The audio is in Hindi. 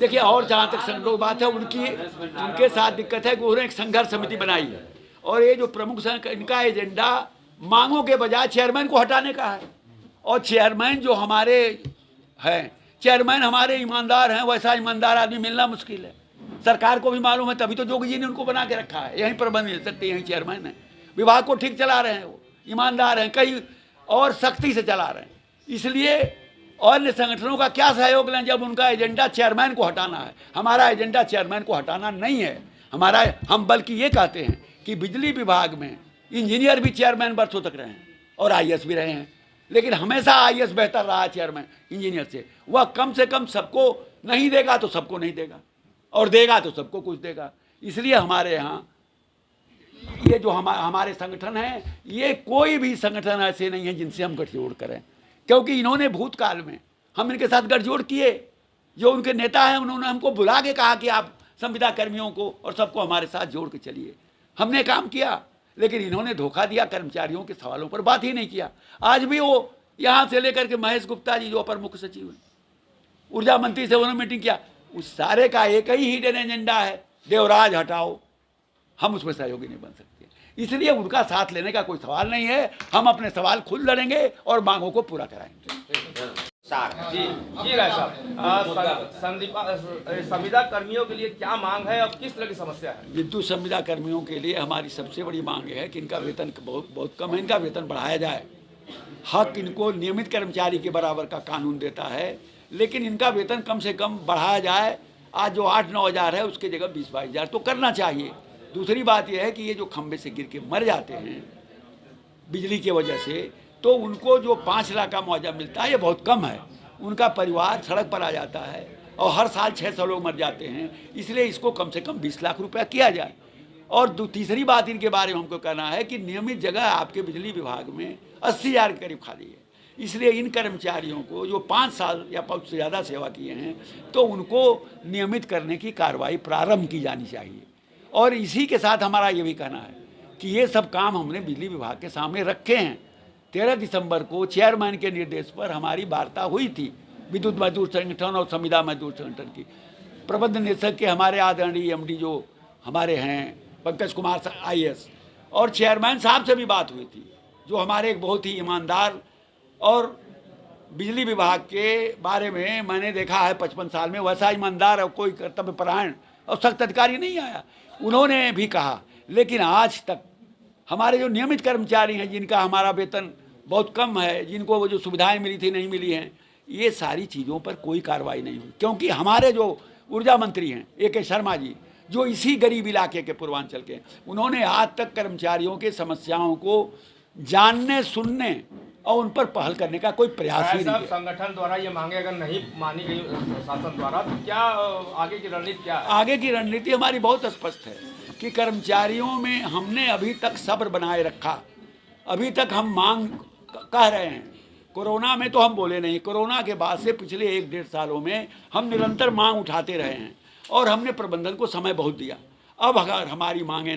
देखिए, और जहाँ तक संगठनों की बात है, उनके साथ दिक्कत है कि उन्होंने एक संघर्ष समिति बनाई है और ये जो प्रमुख इनका एजेंडा मांगों के बजाय चेयरमैन को हटाने का है। और चेयरमैन जो हमारे हैं, चेयरमैन हमारे ईमानदार हैं, वैसा ईमानदार आदमी मिलना मुश्किल है। सरकार को भी मालूम है, तभी तो जोगी जी ने उनको बना के रखा है। यहीं प्रबंध मिल सकते, यहीं चेयरमैन है, विभाग को ठीक चला रहे हैं, वो ईमानदार हैं, कई और सख्ती से चला रहे हैं। इसलिए अन्य संगठनों का क्या सहयोग लें जब उनका एजेंडा चेयरमैन को हटाना है। हमारा एजेंडा चेयरमैन को हटाना नहीं है। हम बल्कि ये कहते हैं कि बिजली विभाग में इंजीनियर भी चेयरमैन वर्षों तक रहे हैं और आईएएस भी रहे हैं, लेकिन हमेशा आईएएस बेहतर रहा चेयरमैन इंजीनियर से। वह कम से कम सबको नहीं देगा तो सबको नहीं देगा, और देगा तो सबको कुछ देगा। इसलिए हमारे यहाँ ये जो हमारे संगठन हैं, ये कोई भी संगठन ऐसे नहीं है जिनसे हम गठजोड़ करें, क्योंकि इन्होंने भूतकाल में हम इनके साथ गठजोड़ किए। जो उनके नेता हैं, उन्होंने हमको बुला के कहा कि आप संविदा कर्मियों को और सबको हमारे साथ जोड़ के चलिए। हमने काम किया, लेकिन इन्होंने धोखा दिया, कर्मचारियों के सवालों पर बात ही नहीं किया। आज भी वो यहाँ से लेकर के महेश गुप्ता जी जो अपर मुख्य सचिव हैं, ऊर्जा मंत्री से उन्होंने मीटिंग किया। उस सारे का एक ही हिडन एजेंडा है, देवराज हटाओ। हम उसमें सहयोगी नहीं बन सकते, इसलिए उनका साथ लेने का कोई सवाल नहीं है। हम अपने सवाल खुद लड़ेंगे और मांगों को पूरा कराएंगे। जी राय साहब, संविदा कर्मियों के लिए क्या मांग है और किस तरह की समस्या है? विद्युत संविदा कर्मियों के लिए हमारी सबसे बड़ी मांग है कि इनका वेतन बहुत कम है, इनका वेतन बढ़ाया जाए। हक इनको नियमित कर्मचारी के बराबर का कानून देता है, लेकिन इनका वेतन कम से कम बढ़ाया जाए। आज जो 8-9 हज़ार है, उसके जगह 20-22 हज़ार तो करना चाहिए। दूसरी बात यह है कि ये जो खंभे से गिर के मर जाते हैं बिजली की वजह से, तो उनको जो 5 लाख का मुआवजा मिलता है, ये बहुत कम है। उनका परिवार सड़क पर आ जाता है और हर साल 600 लोग मर जाते हैं। इसलिए इसको कम से कम 20 लाख रुपया किया जाए। और तीसरी बात इनके बारे में हमको कहना है कि नियमित जगह आपके बिजली विभाग में 80 हज़ार के करीब खाली है। इसलिए इन कर्मचारियों को जो 5 साल या 5 से ज़्यादा सेवा किए हैं, तो उनको नियमित करने की कार्रवाई प्रारंभ की जानी चाहिए। और इसी के साथ हमारा ये भी कहना है कि ये सब काम हमने बिजली विभाग के सामने रखे हैं। 13 दिसंबर को चेयरमैन के निर्देश पर हमारी वार्ता हुई थी विद्युत मजदूर संगठन और संविदा मजदूर संगठन की। प्रबंध निदेशक के हमारे आदरणीय एमडी जो हमारे हैं पंकज कुमार आईएएस, और चेयरमैन साहब से भी बात हुई थी, जो हमारे एक बहुत ही ईमानदार और बिजली विभाग के बारे में मैंने देखा है 55 साल में वैसा ईमानदार और कोई कर्तव्यपरायण और सख्त अधिकारी नहीं आया। उन्होंने भी कहा, लेकिन आज तक हमारे जो नियमित कर्मचारी हैं, जिनका हमारा वेतन बहुत कम है, जिनको वो जो सुविधाएं मिली थी नहीं मिली हैं, ये सारी चीज़ों पर कोई कार्रवाई नहीं हुई। क्योंकि हमारे जो ऊर्जा मंत्री हैं AK शर्मा जी, जो इसी गरीब इलाके के पूर्वांचल के, उन्होंने आज तक कर्मचारियों के समस्याओं को जानने, सुनने और उन पर पहल करने का कोई प्रयास ही नहीं है। संगठन द्वारा ये मांगे अगर नहीं मानी गई शासन द्वारा, तो क्या आगे की रणनीति क्या है? आगे की रणनीति हमारी बहुत स्पष्ट है कि कर्मचारियों में हमने अभी तक सब्र बनाए रखा। अभी तक हम मांग कह रहे हैं। कोरोना में तो हम बोले नहीं, कोरोना के बाद से पिछले 1-1.5 सालों में हम निरंतर मांग उठाते रहे हैं और हमने प्रबंधन को समय बहुत दिया। अब अगर हमारी मांगें